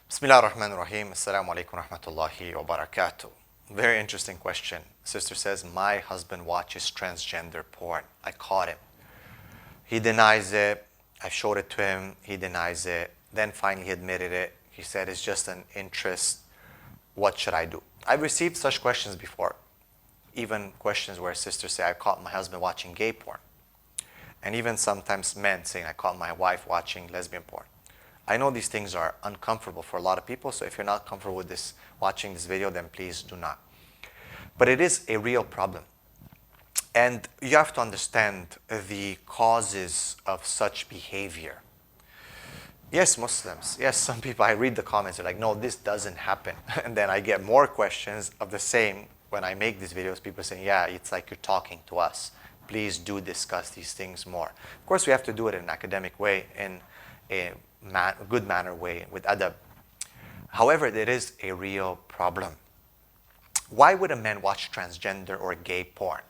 Bismillah ar-Rahman ar-Rahim. Assalamu alaikum wa rahmatullahi wa barakatuh. Very interesting question. Sister says, my husband watches transgender porn. I caught him. He denies it. I showed it to him. He denies it. Then finally he admitted it. He said it's just an interest. What should I do? I've received such questions before. Even questions where sisters say, I caught my husband watching gay porn. And even sometimes men saying, I caught my wife watching lesbian porn. I know these things are uncomfortable for a lot of people, so if you're not comfortable with this, watching this video, then please do not. But it is a real problem. And you have to understand the causes of such behavior. Yes, Muslims. Yes, some people, I read the comments, they're like, no, this doesn't happen. And then I get more questions of the same when I make these videos, people saying, yeah, it's like you're talking to us. Please do discuss these things more. Of course, we have to do it in an academic way, in a good manner way, with adab. However, there is a real problem. Why would a man watch transgender or gay porn?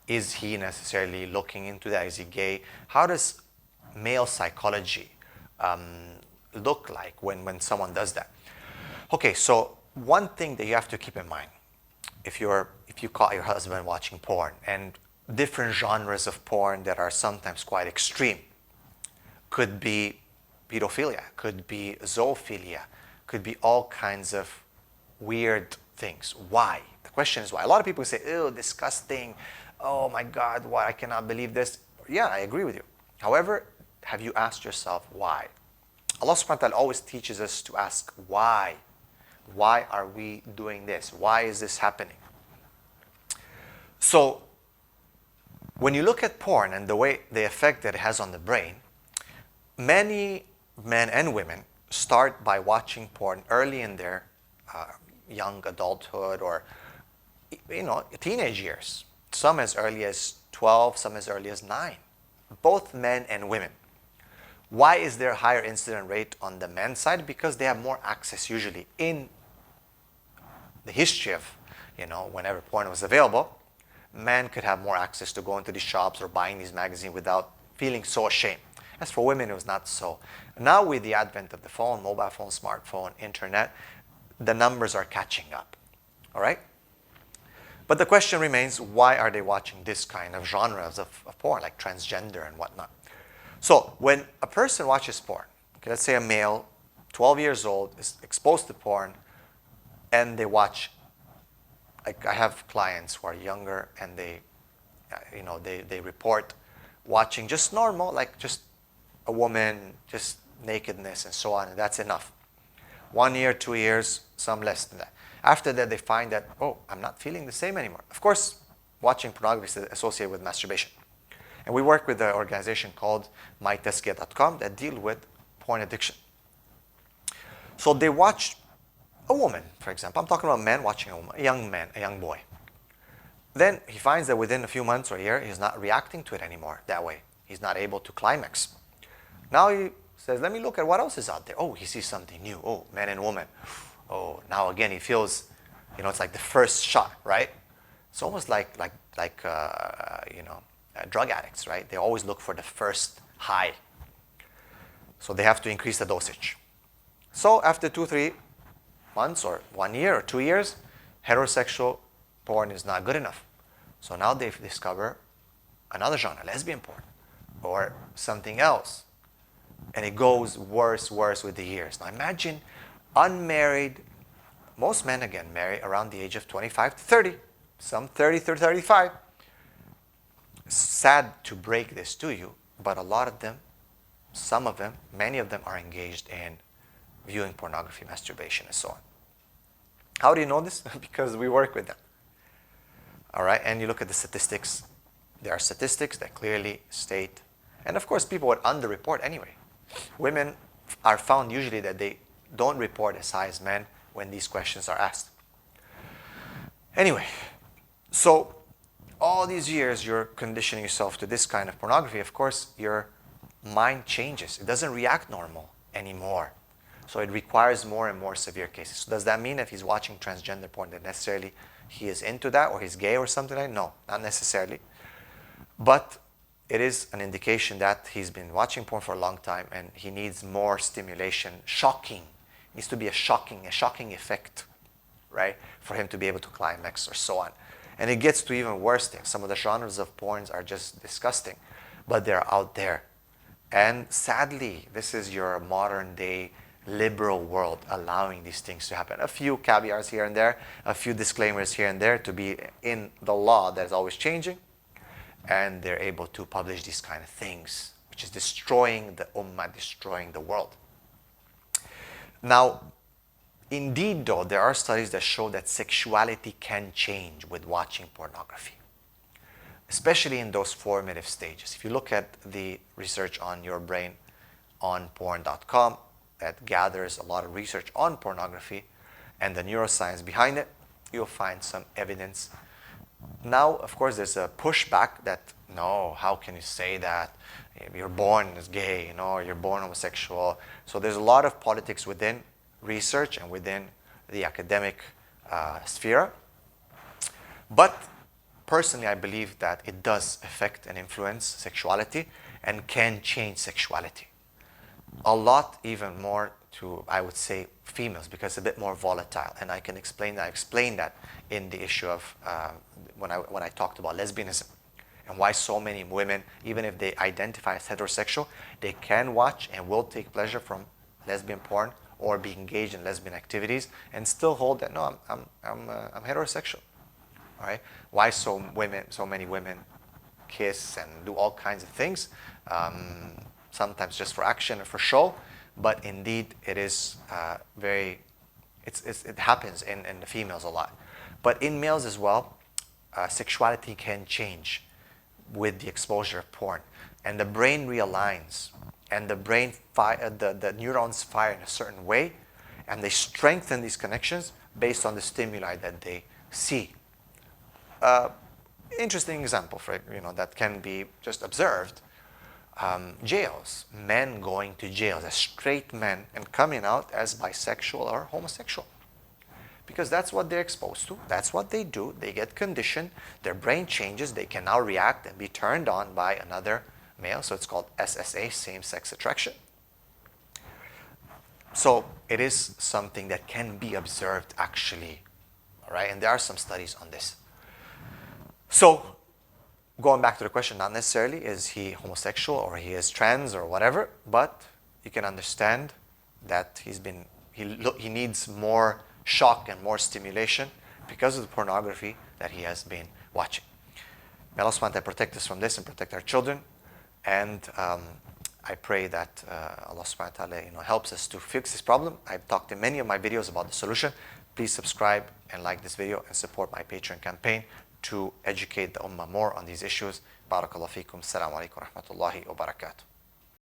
Is he necessarily looking into that? Is he gay? How does male psychology look like when someone does that? Okay, so one thing that you have to keep in mind, if you caught your husband watching porn, and different genres of porn that are sometimes quite extreme, could be pedophilia, could be zoophilia, could be all kinds of weird things. Why? The question is why. A lot of people say, ew, disgusting. Oh my God, why? I cannot believe this. Yeah, I agree with you. However, have you asked yourself why? Allah subhanahu wa ta'ala always teaches us to ask why. Why are we doing this? Why is this happening? So, when you look at porn and the effect that it has on the brain, many men and women start by watching porn early in their young adulthood or teenage years. Some as early as 12, some as early as 9. Both men and women. Why is there a higher incident rate on the men's side? Because they have more access usually in the history of, whenever porn was available. Men could have more access to go into these shops or buying these magazines without feeling so ashamed. As for women, it was not so. Now with the advent of the phone, mobile phone, smartphone, internet, the numbers are catching up. All right? But the question remains, why are they watching this kind of genres of porn, like transgender and whatnot? So when a person watches porn, okay, let's say a male, 12 years old, is exposed to porn, and they watch, like I have clients who are younger, and they report watching just normal, like just a woman, just nakedness and so on, and that's enough. 1 year, 2 years, some less than that. After that, they find that, oh, I'm not feeling the same anymore. Of course, watching pornography is associated with masturbation. And we work with an organization called myteskia.com that deal with porn addiction. So they watch a woman, for example. I'm talking about a man watching a woman, a young man, a young boy. Then he finds that within a few months or a year, he's not reacting to it anymore that way. He's not able to climax. Now he says, let me look at what else is out there. Oh, he sees something new. Oh, man and woman. Oh, now again he feels, it's like the first shot, right? It's almost like drug addicts, right? They always look for the first high. So they have to increase the dosage. So after 2-3 months or 1 year or 2 years, heterosexual porn is not good enough. So now they discover another genre, lesbian porn, or something else. And it goes worse with the years. Now imagine unmarried, most men again marry around the age of 25 to 30, some 30 to 35. Sad to break this to you, but a lot of them, some of them, many of them are engaged in viewing pornography, masturbation, and so on. How do you know this? Because we work with them. All right, and you look at the statistics. There are statistics that clearly state, and of course people would underreport anyway. Women are found usually that they don't report as high as men when these questions are asked. Anyway, so all these years you're conditioning yourself to this kind of pornography. Of course, your mind changes. It doesn't react normal anymore. So it requires more and more severe cases. So does that mean if he's watching transgender porn that necessarily he is into that or he's gay or something like that? No, not necessarily. But it is an indication that he's been watching porn for a long time and he needs more stimulation, shocking needs to be a shocking effect, right, for him to be able to climax or so on. And it gets to even worse things. Some of the genres of porns are just disgusting, but they're out there. And sadly, this is your modern day liberal world allowing these things to happen. A few caveats here and there, a few disclaimers here and there to be in the law that is always changing. And they're able to publish these kind of things, which is destroying the ummah, destroying the world. Now, indeed though, there are studies that show that sexuality can change with watching pornography, especially in those formative stages. If you look at the research on your brain on porn.com that gathers a lot of research on pornography and the neuroscience behind it, you'll find some evidence. Now, of course, there's a pushback that, no, how can you say that? You're born as gay, or you're born homosexual. So there's a lot of politics within research and within the academic sphere. But personally, I believe that it does affect and influence sexuality and can change sexuality. A lot even more to, I would say, females, because it's a bit more volatile. And I can explain that. I explained that in the issue of when I talked about lesbianism and why so many women, even if they identify as heterosexual, they can watch and will take pleasure from lesbian porn or be engaged in lesbian activities and still hold that, no, I'm heterosexual. All right? Why so many women kiss and do all kinds of things, sometimes just for action or for show, but indeed it is it happens in the females a lot. But in males as well, sexuality can change with the exposure of porn. And the brain realigns, and the neurons fire in a certain way, and they strengthen these connections based on the stimuli that they see. Interesting example for that can be just observed. Jails, men going to jails as straight men and coming out as bisexual or homosexual. Because that's what they're exposed to. That's what they do. They get conditioned. Their brain changes. They can now react and be turned on by another male. So it's called SSA, same-sex attraction. So it is something that can be observed actually. All right? And there are some studies on this. So going back to the question, not necessarily is he homosexual or he is trans or whatever, but you can understand that he needs more shock and more stimulation because of the pornography that he has been watching. May Allah subhanahu wa ta'ala protect us from this and protect our children. And I pray that Allah subhanahu wa ta'ala helps us to fix this problem. I've talked in many of my videos about the solution. Please subscribe and like this video and support my Patreon campaign to educate the ummah more on these issues. Barakallahu feekum. Assalamu alaikum wa rahmatullahi wa barakatuh.